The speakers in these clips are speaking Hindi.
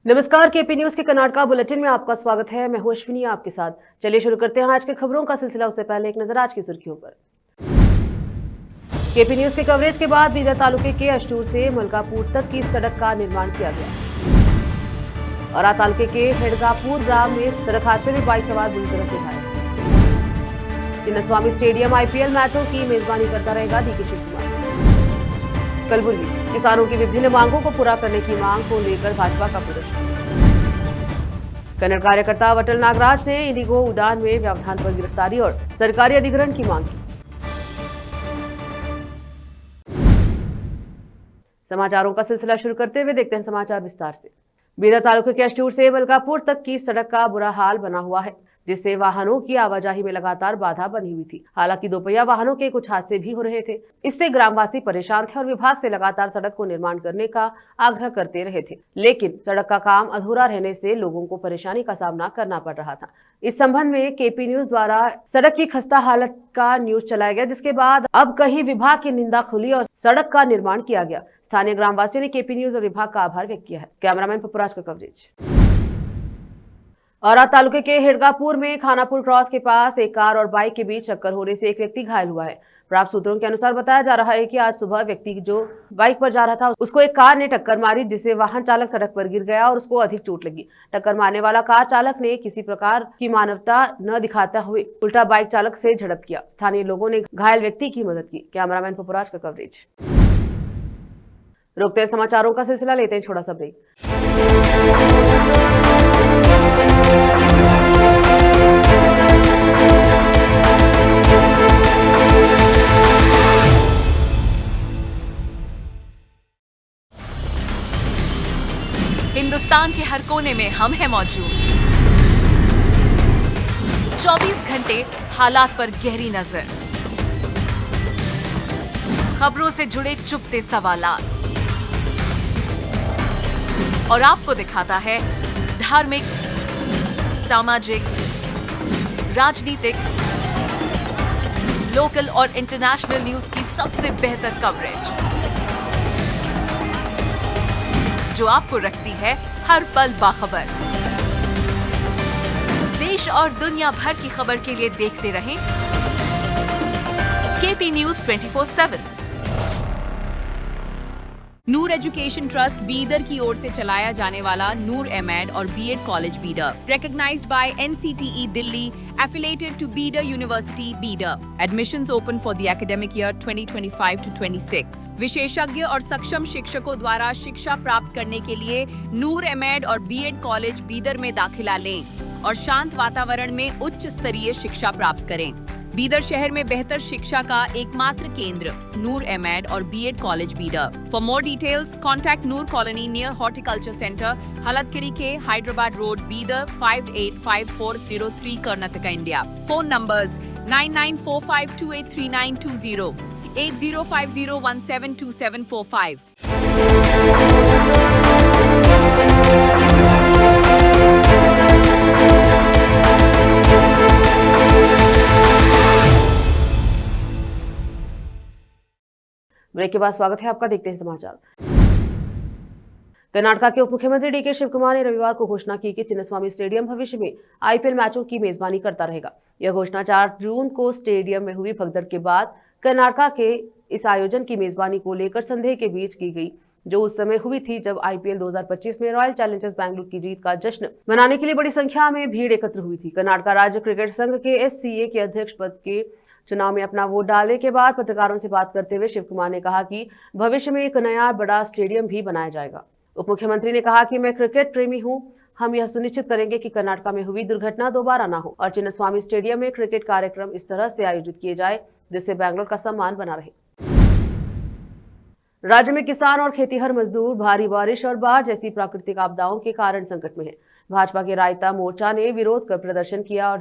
नमस्कार, केपी न्यूज के कर्नाटका बुलेटिन में आपका स्वागत है। मैं हूं अश्विनी आपके साथ। चलिए शुरू करते हैं आज के खबरों का सिलसिला। उससे पहले एक नजर आज की सुर्खियों पर। केपी न्यूज के कवरेज के बाद बीदर तालुके के अष्टूर से मलकापुर तक की सड़क का निर्माण किया गया। औरा तालुके के हेडगापुर ग्राम में सड़क हादसे में बाइक सवार बुरी तरह से घायल। चिन्नस्वामी स्टेडियम आईपीएल मैचों की मेजबानी करता रहेगा डीके शिव कुमार। कलबुर्गी किसानों की विभिन्न मांगों को पूरा करने की मांग को लेकर भाजपा का प्रदर्शन। कन्नड़ कार्यकर्ता वटल नागराज ने इंडिगो उड़ान में व्यवधान पर गिरफ्तारी और सरकारी अधिग्रहण की मांग की। समाचारों का सिलसिला शुरू करते हुए देखते हैं समाचार विस्तार से। बीदर तालुके के अष्टूर से मलकापुर तक की सड़क का बुरा हाल बना हुआ है, जिससे वाहनों की आवाजाही में लगातार बाधा बनी हुई थी। हालांकि दोपहिया वाहनों के कुछ हादसे भी हो रहे थे। इससे ग्रामवासी परेशान थे और विभाग से लगातार सड़क को निर्माण करने का आग्रह करते रहे थे, लेकिन सड़क का काम अधूरा रहने से लोगों को परेशानी का सामना करना पड़ रहा था। इस संबंध में केपी न्यूज द्वारा सड़क की खस्ता हालत का न्यूज चलाया गया, जिसके बाद अब कहीं विभाग की निंदा खुली और सड़क का निर्माण किया गया। स्थानीय ग्रामवासियों ने केपी न्यूज और विभाग का आभार व्यक्त किया है। कैमरामैन पपुराज का कवरेज। औरा तालुके के हिड़गापुर में खानापुर क्रॉस के पास एक कार और बाइक के बीच टक्कर होने से एक व्यक्ति घायल हुआ है। प्राप्त सूत्रों के अनुसार बताया जा रहा है कि आज सुबह व्यक्ति जो बाइक पर जा रहा था उसको एक कार ने टक्कर मारी, जिससे वाहन चालक सड़क पर गिर गया और उसको अधिक चोट लगी। टक्कर मारने वाला कार चालक ने किसी प्रकार की मानवता न दिखाते हुए उल्टा बाइक चालक से झड़प किया। स्थानीय लोगों ने घायल व्यक्ति की मदद की। कैमरामैन पपुराज का कवरेज। रोकते हैं समाचारों का सिलसिला, लेते हैं छोटा सा ब्रेक। हिंदुस्तान के हर कोने में हम हैं मौजूद। 24 घंटे हालात पर गहरी नजर, खबरों से जुड़े चुपते सवालात और आपको दिखाता है धार्मिक, सामाजिक, राजनीतिक, लोकल और इंटरनेशनल न्यूज की सबसे बेहतर कवरेज, जो आपको रखती है हर पल बाखबर। देश और दुनिया भर की खबर के लिए देखते रहें KP news 24/7। Noor education trust Bidar की ओर से चलाया जाने वाला नूर एमएड और BEd college Bidar, recognized by NCTE Delhi, affiliated to Bidar University Bidar. Admissions open for the academic year 2025 to 26. विशेषज्ञ और सक्षम शिक्षकों द्वारा शिक्षा प्राप्त करने के लिए नूर एमएड और बीएड कॉलेज बीदर में दाखिला लें और शांत वातावरण में उच्च स्तरीय शिक्षा प्राप्त करें। बीदर शहर में बेहतर शिक्षा का एकमात्र केंद्र नूर एमएड और BEd college Bidar. For more details contact Noor colony near horticulture centre, Haladgiri के Hyderabad road, Bidar 585403 Karnataka, India. Phone numbers 9945283920, 8050172745। Break के बाद स्वागत है आपका। देखते हैं समाचार। कर्नाटका के उप मुख्यमंत्री डीके शिव कुमार ने रविवार को घोषणा की कि चिन्नस्वामी स्टेडियम भविष्य में आईपीएल मैचों की मेजबानी करता रहेगा। यह घोषणा 4 जून को स्टेडियम में हुई भगदड़ के बाद कर्नाटका के इस आयोजन की मेजबानी को लेकर संदेह के बीच की गई, जो उस समय हुई थी जब आईपीएल 2025 में रॉयल चैलेंजर्स बैंगलोर की जीत का जश्न मनाने के लिए बड़ी संख्या में भीड़ एकत्र हुई थी। कर्नाटका राज्य क्रिकेट संघ के एससीए के अध्यक्ष पद के चुनाव में अपना वोट डालने के बाद पत्रकारों से बात करते हुए शिव कुमार ने कहा कि भविष्य में एक नया बड़ा स्टेडियम भी बनाया जाएगा। उप मुख्यमंत्री ने कहा कि मैं क्रिकेट प्रेमी हूं, हम यह सुनिश्चित करेंगे कि कर्नाटका में हुई दुर्घटना दोबारा ना हो और चिन्नस्वामी स्टेडियम में क्रिकेट कार्यक्रम इस तरह से आयोजित किए जाए जिससे बैंगलोर का सम्मान बना रहे। राज्य में किसान और खेतीहर मजदूर भारी बारिश और बाढ़ जैसी प्राकृतिक आपदाओं के कारण संकट में है। भाजपा के रायता मोर्चा ने विरोध कर प्रदर्शन किया और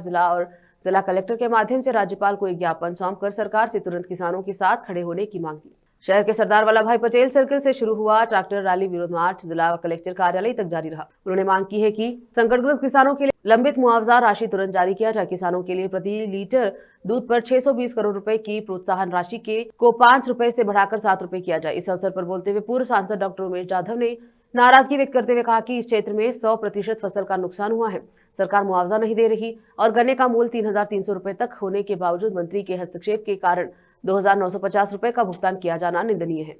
जिला कलेक्टर के माध्यम से राज्यपाल को एक ज्ञापन सौंपकर सरकार से तुरंत किसानों के साथ खड़े होने की मांग की। शहर के सरदार वल्लभ भाई पटेल सर्किल से शुरू हुआ ट्रैक्टर रैली विरोध मार्च जिला कलेक्टर कार्यालय तक जारी रहा। उन्होंने मांग की है कि संकटग्रस्त किसानों के लिए लंबित मुआवजा राशि तुरंत जारी किया जाए। किसानों के लिए प्रति लीटर दूध पर 620 करोड़ रुपए की प्रोत्साहन राशि को 5 रुपए से बढ़ाकर 7 रुपए किया जाए। इस अवसर पर बोलते हुए पूर्व सांसद डॉक्टर उमेश जाधव ने नाराजगी व्यक्त करते हुए कहा कि इस क्षेत्र में 100% फसल का नुकसान हुआ है, सरकार मुआवजा नहीं दे रही और गन्ने का मूल्य 3,300 रुपए तक होने के बावजूद मंत्री के हस्तक्षेप के कारण 2,950 रुपए का भुगतान किया जाना निंदनीय है।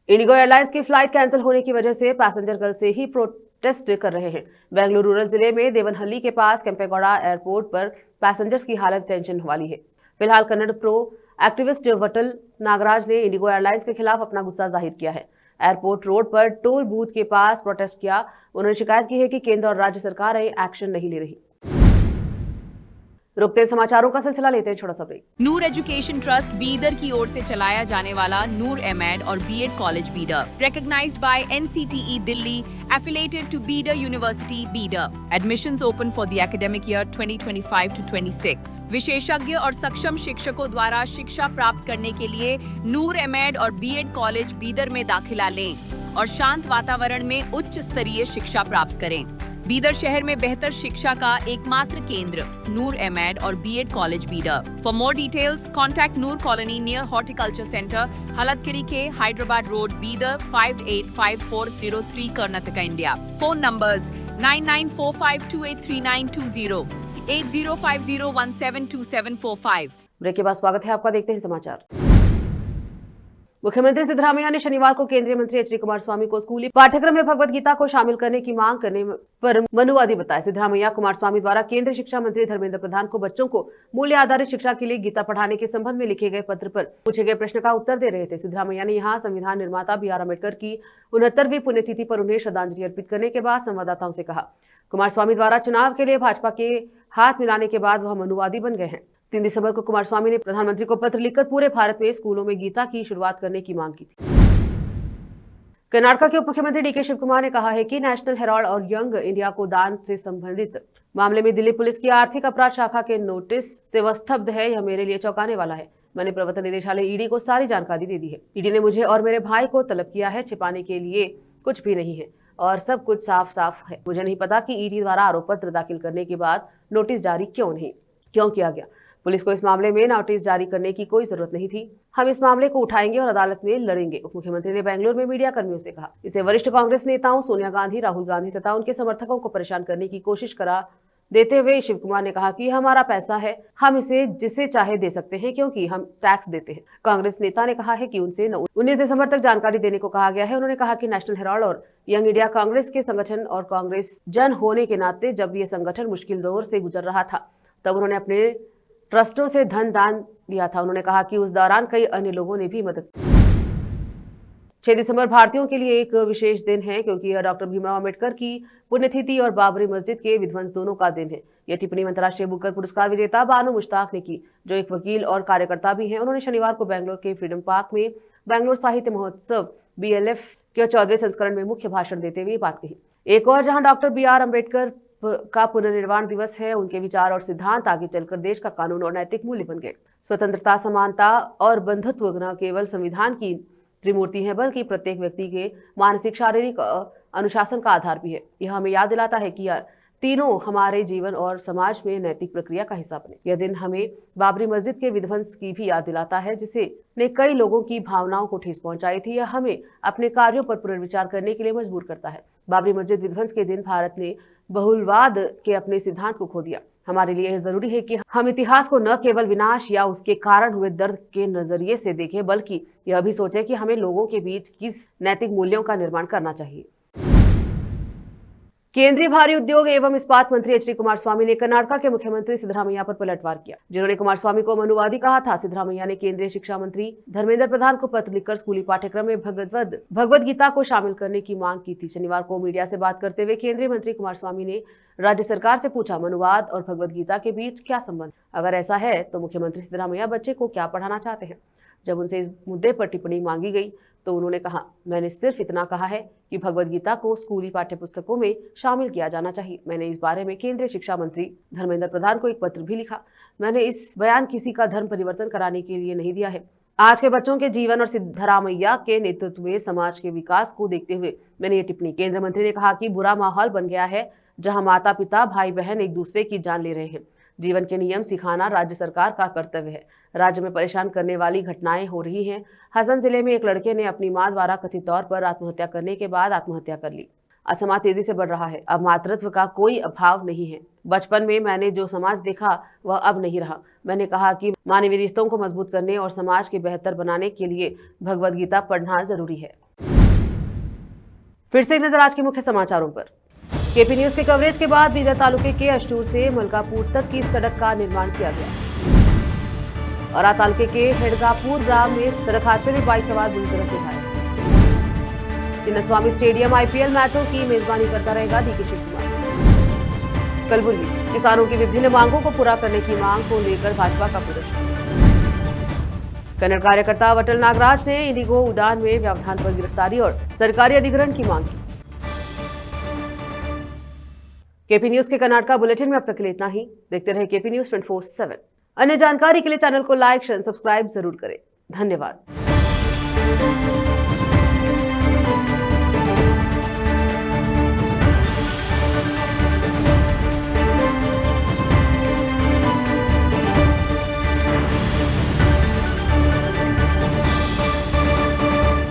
इंडिगो एयरलाइंस की फ्लाइट कैंसिल होने की वजह से पैसेंजर कल से ही प्रोटेस्ट कर रहे हैं। बेंगलुरु रूरल जिले में देवनहल्ली के पास केंपेगौड़ा एयरपोर्ट पर पैसेंजर्स की हालत टेंशन वाली है। फिलहाल कन्नड़ प्रो एक्टिविस्ट वटल नागराज ने इंडिगो एयरलाइंस के खिलाफ अपना गुस्सा जाहिर किया है। एयरपोर्ट रोड पर टोल बूथ के पास प्रोटेस्ट किया। उन्होंने शिकायत की है कि केंद्र और राज्य सरकारें एक्शन नहीं ले रही। रुकते समाचारों का सिलसिला लेते हैं छोटा सा break. Noor education trust Bidar की ओर से चलाया जाने वाला नूर एमएड और BEd college Bidar, recognized by NCTE Delhi, affiliated to Bidar University Bidar. Admissions open for the academic year 2025 to 26. विशेषज्ञ और सक्षम शिक्षकों द्वारा शिक्षा प्राप्त करने के लिए नूर एमएड और बीएड कॉलेज बीदर में दाखिला लें और शांत वातावरण में उच्च स्तरीय शिक्षा प्राप्त करें। बीदर शहर में बेहतर शिक्षा का एकमात्र केंद्र नूर एमएड और BEd college Bidar. For more details contact Noor colony near horticulture centre, Haladgiri के Hyderabad road, Bidar 585403 Karnataka, India. Phone numbers 9945283920, 8050172745। Break के बाद स्वागत है आपका, देखते हैं समाचार। मुख्यमंत्री सिद्धरामैया ने शनिवार को केंद्रीय मंत्री एच डी कुमारस्वामी को स्कूली पाठ्यक्रम में भगवद गीता को शामिल करने की मांग करने पर मनुवादी बताया। सिद्धरामैया कुमारस्वामी द्वारा केंद्रीय शिक्षा मंत्री धर्मेंद्र प्रधान को बच्चों को मूल्य आधारित शिक्षा के लिए गीता पढ़ाने के संबंध में लिखे गए पत्र पर पूछे गए प्रश्न का उत्तर दे रहे थे। सिद्धरामैया ने यहाँ संविधान निर्माता BR अम्बेडकर की 69वीं पुण्यतिथि पर उन्हें श्रद्धांजलि अर्पित करने के बाद संवाददाताओं से कहा, कुमारस्वामी द्वारा चुनाव के लिए भाजपा के हाथ मिलाने के बाद वह मनुवादी बन गए हैं। 3 दिसंबर को कुमारस्वामी ने प्रधानमंत्री को पत्र लिखकर पूरे भारत में स्कूलों में गीता की शुरुआत करने की मांग की थी। कर्नाटक के उप मुख्यमंत्री DK शिवकुमार ने कहा है कि नेशनल हेराल्ड और यंग इंडिया को दान से संबंधित मामले में दिल्ली पुलिस की आर्थिक अपराध शाखा के नोटिस से वह स्तब्ध है। यह मेरे लिए चौंकाने वाला है। मैंने प्रवर्तन निदेशालय ED को सारी जानकारी दे दी है। ED ने मुझे और मेरे भाई को तलब किया है। छिपाने के लिए कुछ भी नहीं है और सब कुछ साफ साफ है। मुझे नहीं पता कि ED द्वारा आरोप पत्र दाखिल करने के बाद नोटिस जारी क्यों किया गया। पुलिस को इस मामले में नोटिस जारी करने की कोई जरूरत नहीं थी। हम इस मामले को उठाएंगे और अदालत में लड़ेंगे। उप मुख्यमंत्री ने बेंगलुरु में मीडिया कर्मियों से कहा। इसे वरिष्ठ कांग्रेस नेताओं सोनिया गांधी, राहुल गांधी तथा उनके समर्थकों को परेशान करने की कोशिश करा देते हुए शिव कुमार ने कहा कि हमारा पैसा है, हम इसे जिसे चाहे दे सकते हैं क्योंकि हम टैक्स देते हैं। कांग्रेस नेता ने कहा है कि उनसे 19 दिसंबर तक जानकारी देने को कहा गया है। उन्होंने कहा कि नेशनल हेराल्ड और यंग इंडिया कांग्रेस के संगठन और कांग्रेस जन होने के नाते जब ये संगठन मुश्किल दौर से गुजर रहा था तब उन्होंने अपने ट्रस्टों से धन दान दिया था। उन्होंने कहा कि उस दौरान कई अन्य लोगों ने भी मदद की। 6 दिसंबर भारतीयों के लिए एक विशेष दिन है क्योंकि यह डॉक्टर भीमराव अम्बेडकर की पुण्यतिथि और बाबरी मस्जिद के विध्वंस दोनों का दिन है। यह टिप्पणी अंतर्राष्ट्रीय बुकर पुरस्कार विजेता बानो मुश्ताक ने की, जो एक वकील और कार्यकर्ता भी हैं। उन्होंने शनिवार को बेंगलोर के फ्रीडम पार्क में बेंगलोर साहित्य महोत्सव BLF के 14वें संस्करण में मुख्य भाषण देते हुए बात कही। एक और जहां डॉक्टर BR अम्बेडकर का पुनर्निर्माण दिवस है, उनके विचार और सिद्धांत आगे चलकर देश का कानून और नैतिक मूल्य बन गए। स्वतंत्रता, समानता और बंधुत्व न केवल संविधान की त्रिमूर्ति है बल्कि प्रत्येक व्यक्ति के मानसिक शारीरिक अनुशासन का आधार भी है। यह हमें याद दिलाता है कि तीनों हमारे जीवन और समाज में नैतिक प्रक्रिया का हिस्सा बने। यह दिन हमें बाबरी मस्जिद के विध्वंस की भी याद दिलाता है, जिसे ने कई लोगों की भावनाओं को ठेस पहुंचाई थी। यह हमें अपने कार्यों पर पुनर्विचार करने के लिए मजबूर करता है। बाबरी मस्जिद विध्वंस के दिन भारत ने बहुलवाद के अपने सिद्धांत को खो दिया। हमारे लिए यह जरूरी है कि हम इतिहास को न केवल विनाश या उसके कारण हुए दर्द के नजरिए से देखें, बल्कि यह भी सोचें कि हमें लोगों के बीच किस नैतिक मूल्यों का निर्माण करना चाहिए। केंद्रीय भारी उद्योग एवं इस्पात मंत्री एच डी कुमारस्वामी ने कर्नाटक के मुख्यमंत्री सिद्धरामैया पर पलटवार किया, जिन्होंने कुमारस्वामी को मनुवादी कहा था। सिद्धरामैया ने केंद्रीय शिक्षा मंत्री धर्मेंद्र प्रधान को पत्र लिखकर स्कूली पाठ्यक्रम में भगवद गीता को शामिल करने की मांग की थी। शनिवार को मीडिया से बात करते हुए केंद्रीय मंत्री कुमारस्वामी ने राज्य सरकार से पूछा, मनुवाद और भगवद गीता के बीच क्या संबंध? अगर ऐसा है तो मुख्यमंत्री सिद्धरामैया बच्चे को क्या पढ़ाना चाहते हैं? जब उनसे इस मुद्दे पर टिप्पणी मांगी गई तो उन्होंने कहा, मैंने सिर्फ इतना कहा है कि भगवद गीता को स्कूली पाठ्यपुस्तकों में शामिल किया जाना चाहिए। मैंने इस बारे में केंद्रीय शिक्षा मंत्री धर्मेंद्र प्रधान को एक पत्र भी लिखा। मैंने इस बयान किसी का धर्म परिवर्तन कराने के लिए नहीं दिया है। आज के बच्चों के जीवन और सिद्धरामैया के नेतृत्व में समाज के विकास को देखते हुए मैंने ये टिप्पणी। केंद्रीय मंत्री ने कहा कि बुरा माहौल बन गया है जहाँ माता पिता भाई बहन एक दूसरे की जान ले रहे हैं। जीवन के नियम सिखाना राज्य सरकार का कर्तव्य है। राज्य में परेशान करने वाली घटनाएं हो रही हैं। हसन जिले में एक लड़के ने अपनी मां द्वारा कथित तौर पर आत्महत्या करने के बाद आत्महत्या कर ली। असमाज तेजी से बढ़ रहा है। अब मातृत्व का कोई अभाव नहीं है। बचपन में मैंने जो समाज देखा वह अब नहीं रहा। मैंने कहा कि मानवीय रिश्तों को मजबूत करने और समाज के बेहतर बनाने के लिए भगवद गीता पढ़ना जरूरी है। फिर से एक नजर आज के मुख्य समाचारों पर। केपी न्यूज के कवरेज के बाद बीदर तालुके के अष्टूर से मलकापुर तक की सड़क का निर्माण किया गया। औरा तालुके के हेडगापुर ग्राम में सड़क हादसे में बाइक सवार बुरी तरह से घायल। चिन्नस्वामी स्टेडियम आईपीएल मैचों की मेजबानी करता रहेगा डीके शिव कुमार। कलबुर्गी किसानों की विभिन्न मांगों को पूरा करने की मांग को लेकर भाजपा का प्रदर्शन। कन्नड़ कार्यकर्ता वटल नागराज ने इंडिगो उड़ान में व्यवधान पर गिरफ्तारी और सरकारी अधिग्रहण की मांग की। केपी न्यूज के कर्नाटका बुलेटिन में अब तक के लिए इतना ही। देखते रहे केपी न्यूज 24/7। अन्य जानकारी के लिए चैनल को लाइक, शेयर, सब्सक्राइब जरूर करें। धन्यवाद।